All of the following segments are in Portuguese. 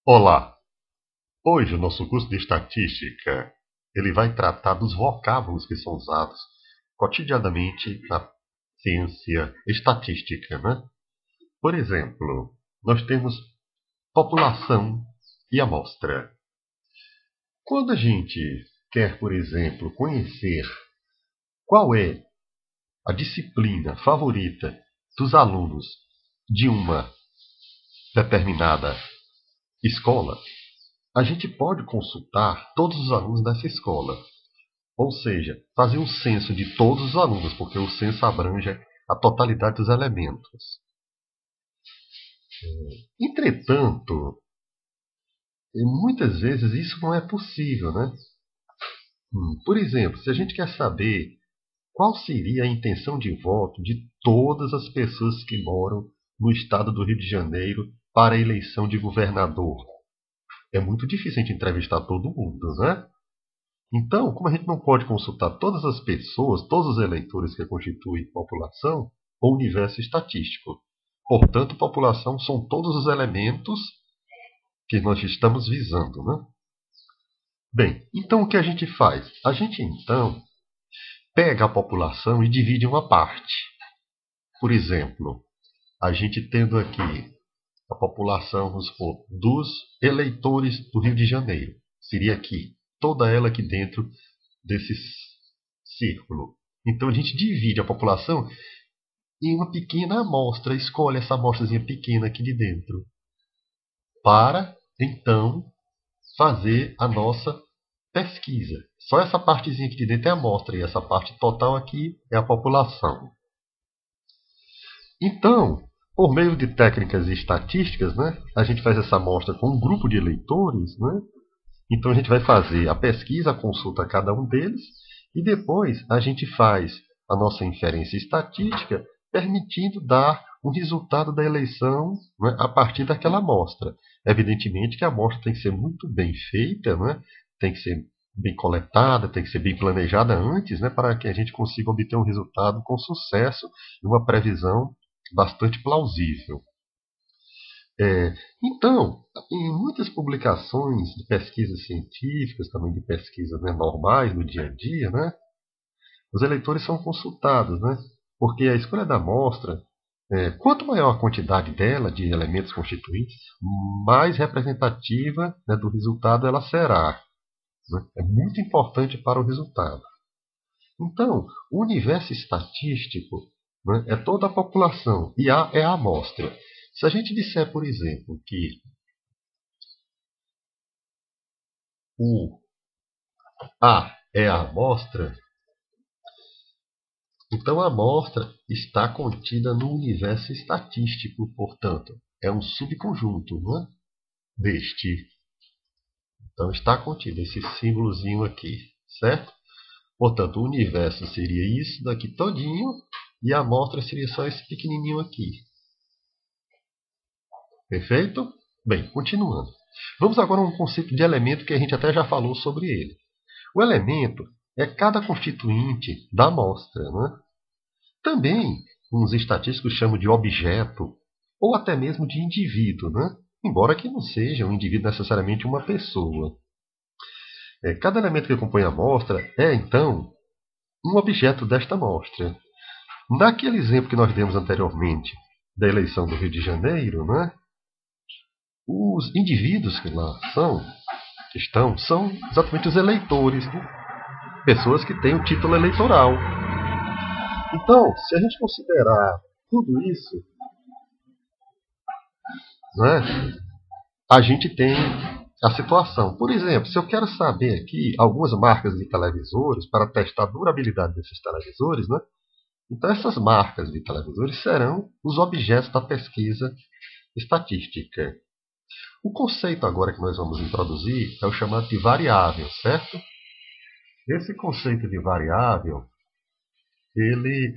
Olá! Hoje o nosso curso de estatística ele vai tratar dos vocábulos que são usados cotidianamente na ciência estatística, né? Por exemplo, nós temos população e amostra. Quando a gente quer, por exemplo, conhecer qual é a disciplina favorita dos alunos de uma determinada escola, a gente pode consultar todos os alunos dessa escola. Ou seja, fazer um censo de todos os alunos, porque o censo abrange a totalidade dos elementos. Entretanto, muitas vezes isso não é possível, né? Por exemplo, se a gente quer saber qual seria a intenção de voto de todas as pessoas que moram no estado do Rio de Janeiro para a eleição de governador, é muito difícil a gente entrevistar todo mundo, né? Então, como a gente não pode consultar todas as pessoas, todos os eleitores que constituem população, o universo estatístico. Portanto, população são todos os elementos que nós estamos visando, né? Bem, então o que a gente faz? A gente então pega a população e divide em uma parte. Por exemplo, a gente tendo aqui a população, vamos supor, dos eleitores do Rio de Janeiro. Seria aqui, toda ela aqui dentro desse círculo. Então a gente divide a população em uma pequena amostra, escolhe essa amostrazinha pequena aqui de dentro, para então fazer a nossa pesquisa. Só essa partezinha aqui de dentro é a amostra, e essa parte total aqui é a população. Então, por meio de técnicas estatísticas, né, a gente faz essa amostra com um grupo de eleitores, né? Então a gente vai fazer a pesquisa, a consulta a cada um deles, e depois a gente faz a nossa inferência estatística, permitindo dar um resultado da eleição, né, a partir daquela amostra. Evidentemente que a amostra tem que ser muito bem feita, né, tem que ser bem coletada, tem que ser bem planejada antes, né, para que a gente consiga obter um resultado com sucesso e uma previsão bastante plausível. Então, em muitas publicações de pesquisas científicas, também de pesquisas, né, normais no dia a dia, né, os eleitores são consultados, né, porque a escolha da amostra, quanto maior a quantidade dela, de elementos constituintes, mais representativa, né, do resultado ela será. Né? É muito importante para o resultado. Então, o universo estatístico, né, é toda a população e A é a amostra. Se a gente disser, por exemplo, que o A é a amostra, então a amostra está contida no universo estatístico, portanto, é um subconjunto, não é? Deste. Então está contido esse símbolozinho aqui, certo? Portanto, o universo seria isso daqui todinho e a amostra seria só esse pequenininho aqui. Perfeito? Bem, continuando. Vamos agora a um conceito de elemento que a gente até já falou sobre ele. O elemento é cada constituinte da amostra, né? Também uns estatísticos chamam de objeto ou até mesmo de indivíduo, né? Embora que não seja um indivíduo necessariamente uma pessoa. Cada elemento que compõe a amostra é, então, um objeto desta amostra. Naquele exemplo que nós demos anteriormente da eleição do Rio de Janeiro, né? Os indivíduos que lá são exatamente os eleitores, né? Pessoas que têm o título eleitoral. Então, se a gente considerar tudo isso, né, a gente tem a situação. Por exemplo, se eu quero saber aqui algumas marcas de televisores para testar a durabilidade desses televisores, né, então essas marcas de televisores serão os objetos da pesquisa estatística. O conceito agora que nós vamos introduzir é o chamado de variável, certo? Esse conceito de variável, ele,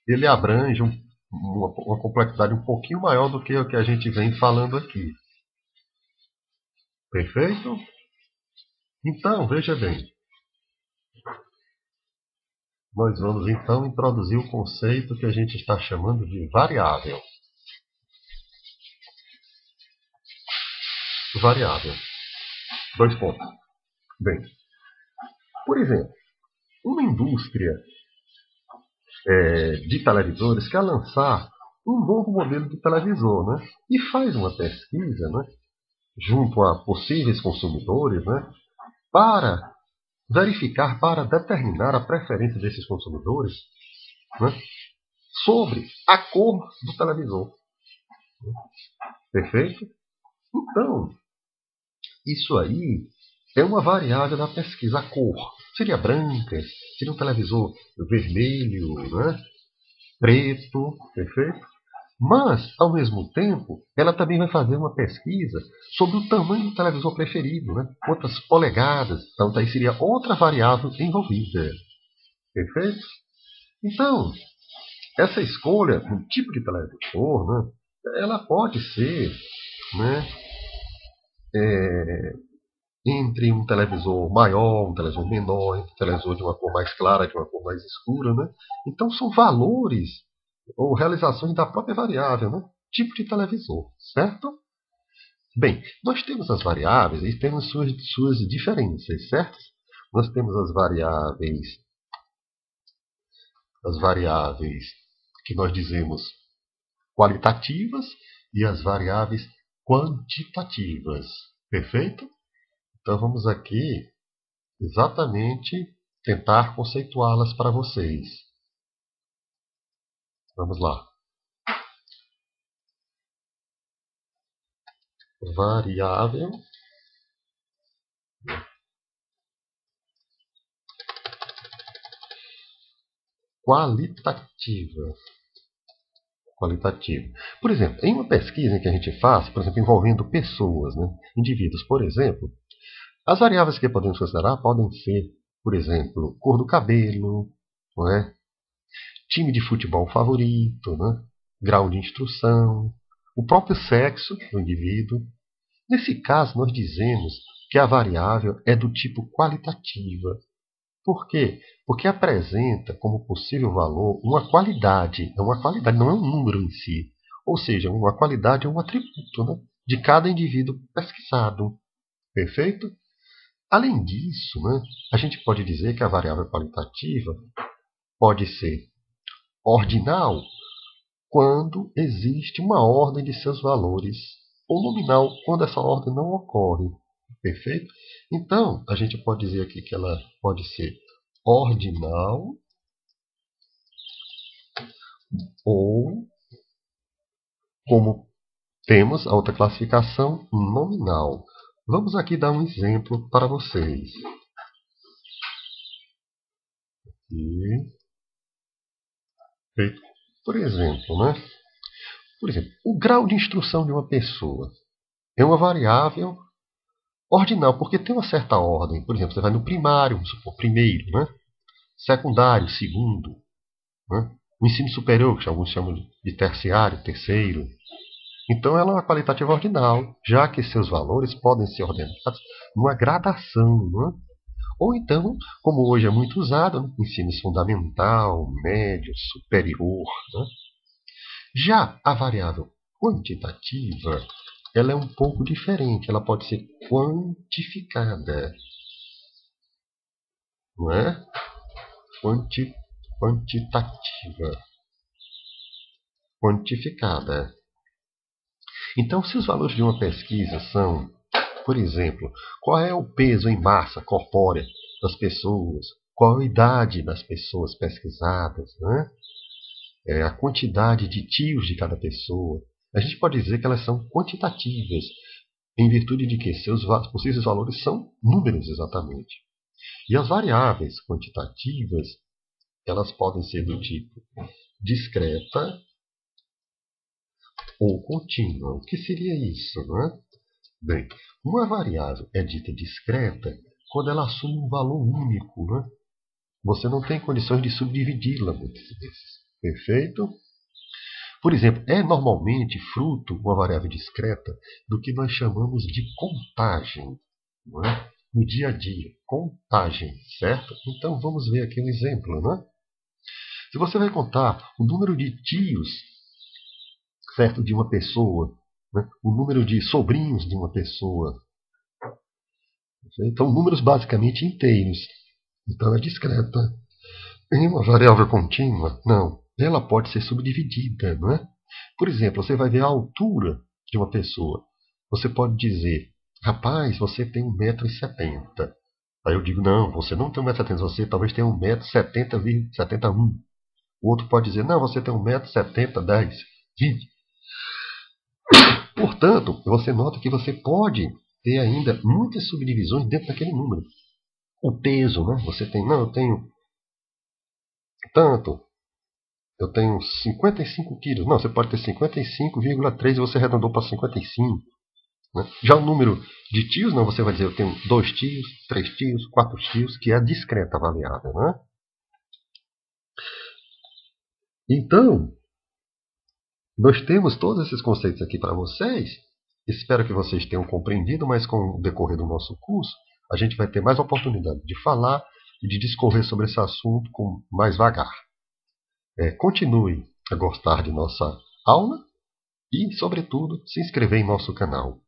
ele abrange uma complexidade um pouquinho maior do que o que a gente vem falando aqui. Perfeito? Então, veja bem. Nós vamos então introduzir o conceito que a gente está chamando de variável. variável. Dois pontos. Bem, por exemplo, uma indústria de televisores quer lançar um novo modelo de televisor, né? E faz uma pesquisa, né, junto a possíveis consumidores, né, para verificar, para determinar a preferência desses consumidores, né, sobre a cor do televisor. Perfeito? Então, isso aí é uma variável da pesquisa. A cor seria branca, seria um televisor vermelho, né, preto, perfeito? Mas, ao mesmo tempo, ela também vai fazer uma pesquisa sobre o tamanho do televisor preferido, né? Quantas polegadas. Então, daí seria outra variável envolvida. Perfeito? Então, essa escolha do tipo de televisor, né, ela pode ser, né, entre um televisor maior, um televisor menor, um televisor de uma cor mais clara, de uma cor mais escura. Né? Então, são valores ou realizações da própria variável, né? Tipo de televisor, certo? Bem, nós temos as variáveis e temos suas diferenças, certo? Nós temos as variáveis que nós dizemos qualitativas e as variáveis quantitativas, perfeito? Então vamos aqui exatamente tentar conceituá-las para vocês. Vamos lá. Variável qualitativa. Por exemplo, em uma pesquisa que a gente faz, por exemplo, envolvendo pessoas, né, indivíduos, por exemplo, as variáveis que podemos considerar podem ser, por exemplo, cor do cabelo, não é? Time de futebol favorito, né? Grau de instrução, o próprio sexo do indivíduo. Nesse caso, nós dizemos que a variável é do tipo qualitativa. Por quê? Porque apresenta como possível valor uma qualidade. É uma qualidade, não é um número em si. Ou seja, uma qualidade é um atributo, né, de cada indivíduo pesquisado. Perfeito? Além disso, né, a gente pode dizer que a variável qualitativa pode ser ordinal quando existe uma ordem de seus valores, ou nominal quando essa ordem não ocorre. Perfeito? Então, a gente pode dizer aqui que ela pode ser ordinal ou, como temos a outra classificação, nominal. Vamos aqui dar um exemplo para vocês. Por exemplo, né? Por exemplo, o grau de instrução de uma pessoa é uma variável ordinal, porque tem uma certa ordem. Por exemplo, você vai no primário, vamos supor, primeiro, né? Secundário, segundo, né? O ensino superior, que alguns chamam de terciário, terceiro. Então, ela é uma qualitativa ordinal, já que seus valores podem ser ordenados numa gradação. Né? Ou então, como hoje é muito usado, né? Ensino fundamental, médio, superior. Né? Já a variável quantitativa, ela é um pouco diferente, ela pode ser quantificada. Não é? Quantitativa. Quantificada. Então, se os valores de uma pesquisa são, por exemplo, qual é o peso em massa corpórea das pessoas, qual a idade das pessoas pesquisadas, né? A quantidade de tios de cada pessoa, a gente pode dizer que elas são quantitativas, em virtude de que seus possíveis valores são números exatamente. E as variáveis quantitativas, elas podem ser do tipo discreta ou contínua. O que seria isso, não é? Bem, uma variável é dita discreta quando ela assume um valor único, né? Você não tem condições de subdividi-la muitas vezes. Perfeito? Por exemplo, é normalmente fruto, uma variável discreta, do que nós chamamos de contagem. Não é? No dia a dia, contagem, certo? Então vamos ver aqui um exemplo, né? Se você vai contar o número de tios, certo, de uma pessoa, né? O número de sobrinhos de uma pessoa. Então, números basicamente inteiros. Então, é discreta. Em uma variável contínua, não. Ela pode ser subdividida, não é? Por exemplo, você vai ver a altura de uma pessoa. Você pode dizer, rapaz, você tem 1,70 m. Aí eu digo, não, você não tem 1,70 m, você talvez tenha 1,70m71. O outro pode dizer, não, você tem 1,70 m, 10, 20. Portanto, você nota que você pode ter ainda muitas subdivisões dentro daquele número. O peso, né? Você tem, não, eu tenho tanto, eu tenho 55 quilos. Não, você pode ter 55,3 e você arredondou para 55. Né? Já o número de tios, não, você vai dizer, eu tenho 2 tios, 3 tios, 4 tios, que é a discreta variável. Né? Então, nós temos todos esses conceitos aqui para vocês. Espero que vocês tenham compreendido, mas com o decorrer do nosso curso, a gente vai ter mais oportunidade de falar e de discorrer sobre esse assunto com mais vagar. Continue a gostar de nossa aula e, sobretudo, se inscrever em nosso canal.